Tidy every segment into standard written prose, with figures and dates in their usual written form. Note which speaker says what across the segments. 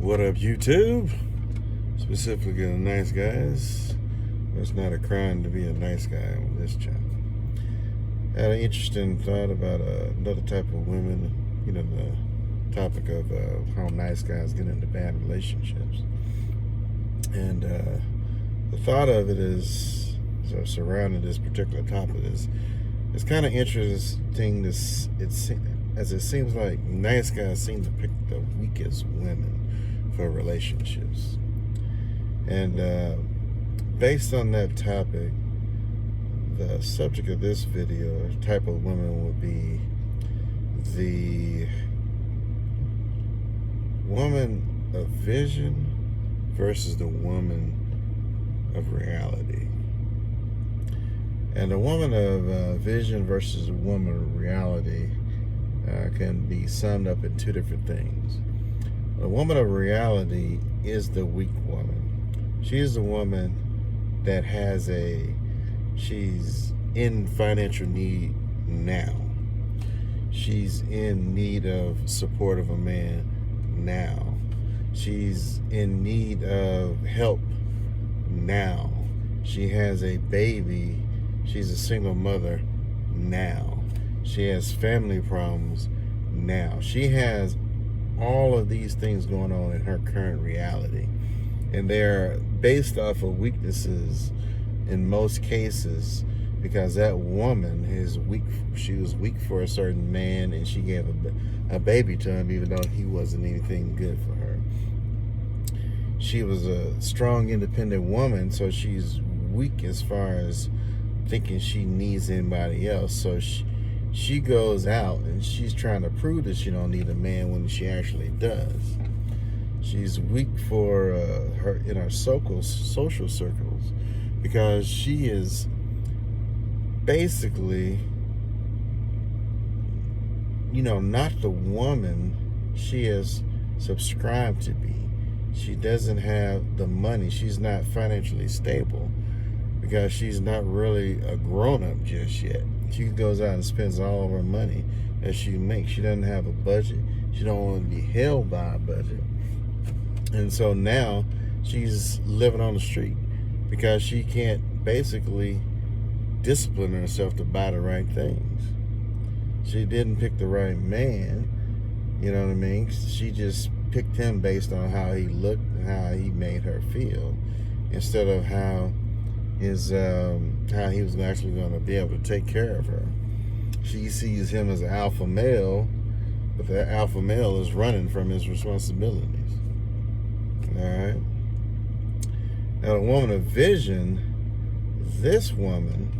Speaker 1: What up, YouTube? Specifically the nice guys. It's not a crime to be a nice guy on this channel. I had an interesting thought about another type of women, the topic of how nice guys get into bad relationships. And the thought of it is, surrounding this particular topic it's kind of interesting. As it seems like nice guys seem to pick the weakest women for relationships. And based on that topic, the subject of this video, type of woman, would be the woman of vision versus the woman of reality. And the woman of vision versus the woman of reality can be summed up in two different things. The woman of reality is the weak woman. She is the woman that she's in financial need now. She's in need of support of a man now. She's in need of help now. She has a baby. She's a single mother now. She has family problems now. She has all of these things going on in her current reality. And they're based off of weaknesses in most cases, because that woman is weak. She was weak for a certain man, and she gave a baby to him even though he wasn't anything good for her. She was a strong, independent woman, so she's weak as far as thinking she needs anybody else. So she goes out and she's trying to prove that she don't need a man when she actually does. She's weak for her in her social circles, because she is basically, not the woman she is subscribed to be. She doesn't have the money. She's not financially stable because she's not really a grown-up just yet. She goes out and spends all of her money that she makes. She doesn't have a budget. She don't want to be held by a budget. And so now she's living on the street because she can't basically discipline herself to buy the right things. She didn't pick the right man, you know what I mean? She just picked him based on how he looked and how he made her feel, instead of how he was actually going to be able to take care of her. She sees him as an alpha male, but that alpha male is running from his responsibilities. All right. Now, the woman of vision, this woman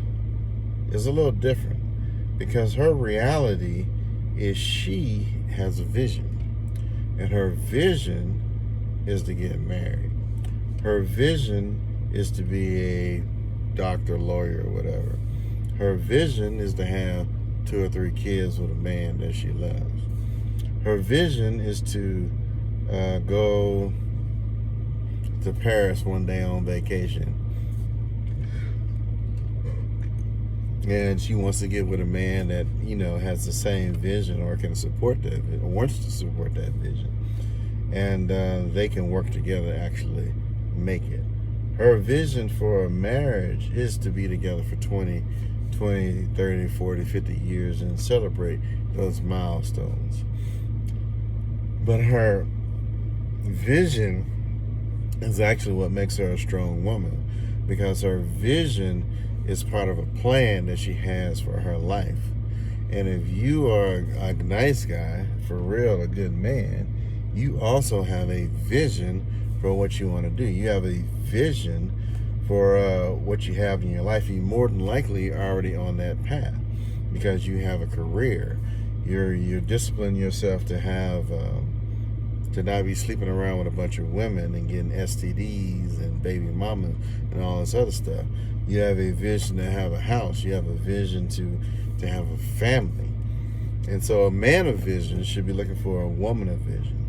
Speaker 1: is a little different, because her reality is she has a vision, and her vision is to get married. Her vision is to be a doctor, lawyer, or whatever. Her vision is to have 2 or 3 kids with a man that she loves. Her vision is to go to Paris one day on vacation. And she wants to get with a man that, has the same vision, or can support that, or wants to support that vision. And they can work together to actually make it. Her vision for a marriage is to be together for 20, 30, 40, 50 years and celebrate those milestones. But her vision is actually what makes her a strong woman, because her vision is part of a plan that she has for her life. And if you are a nice guy, for real, a good man, you also have a vision for what you want to do. You have a vision for what you have in your life. You more than likely are already on that path, because you have a career. You're disciplining yourself to have to not be sleeping around with a bunch of women and getting STDs and baby mama and all this other stuff. You have a vision to have a house. You have a vision to have a family. And so a man of vision should be looking for a woman of vision,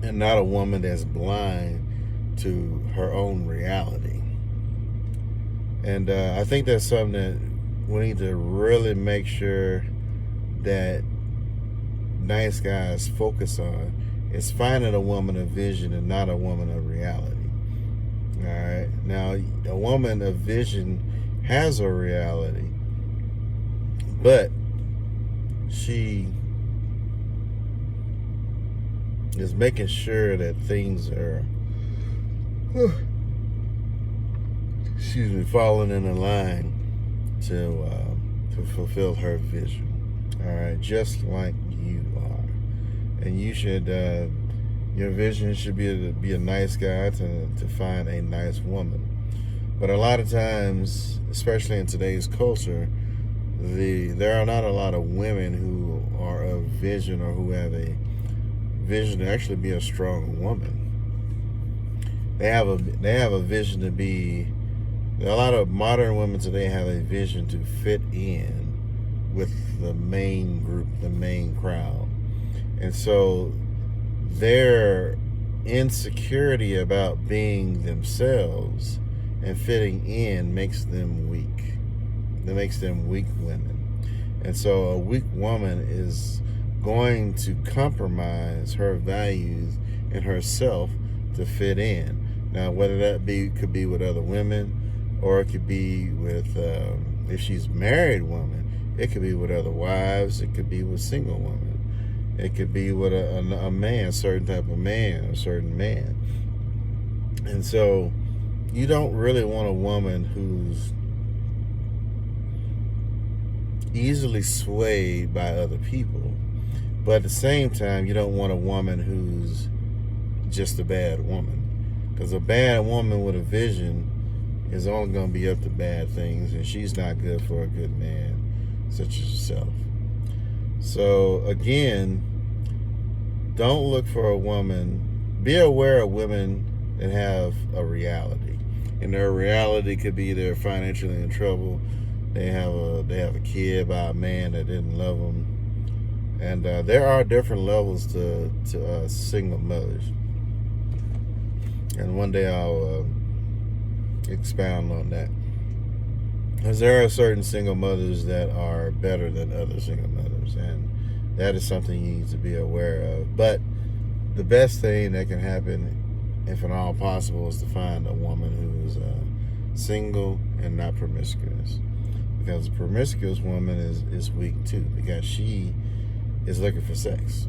Speaker 1: and not a woman that's blind to her own reality. And I think that's something that we need to really make sure that nice guys focus on, It's finding a woman of vision and not a woman of reality. All right. Now, a woman of vision has a reality, but she is making sure that things are, falling in a line to fulfill her vision. All right, just like you are, and you should. Your vision should be to be a nice guy to find a nice woman. But a lot of times, especially in today's culture, there are not a lot of women who are of vision or who have a vision to actually be a strong woman. They have a vision to be. A lot of modern women today have a vision to fit in with the main group, the main crowd, and so their insecurity about being themselves and fitting in makes them weak. That makes them weak women. And so a weak woman is going to compromise her values and herself to fit in. Now, whether that could be with other women, or it could be with, if she's a married woman, it could be with other wives, it could be with single women. It could be with a man, a certain type of man, a certain man. And so you don't really want a woman who's easily swayed by other people. But at the same time, you don't want a woman who's just a bad woman. Because a bad woman with a vision is only going to be up to bad things, and she's not good for a good man such as yourself. So again, don't look for a woman. Be aware of women that have a reality, and their reality could be they're financially in trouble. They have a kid by a man that didn't love them, and there are different levels to single mothers. And one day I'll expound on that, because there are certain single mothers that are better than other single mothers, and that is something you need to be aware of. But the best thing that can happen, if at all possible, is to find a woman who's single and not promiscuous. Because a promiscuous woman is weak too, because she is looking for sex.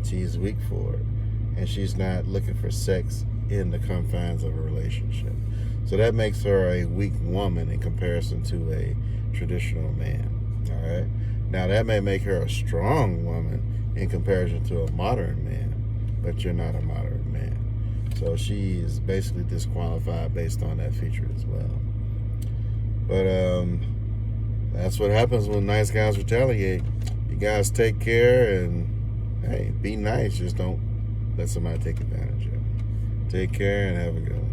Speaker 1: She's weak for it. And she's not looking for sex in the confines of a relationship. So that makes her a weak woman in comparison to a traditional man. All right? Now, that may make her a strong woman in comparison to a modern man, but you're not a modern man. So she is basically disqualified based on that feature as well. But that's what happens when nice guys retaliate. You guys take care and, hey, be nice. Just don't let somebody take advantage of you. Take care and have a good one.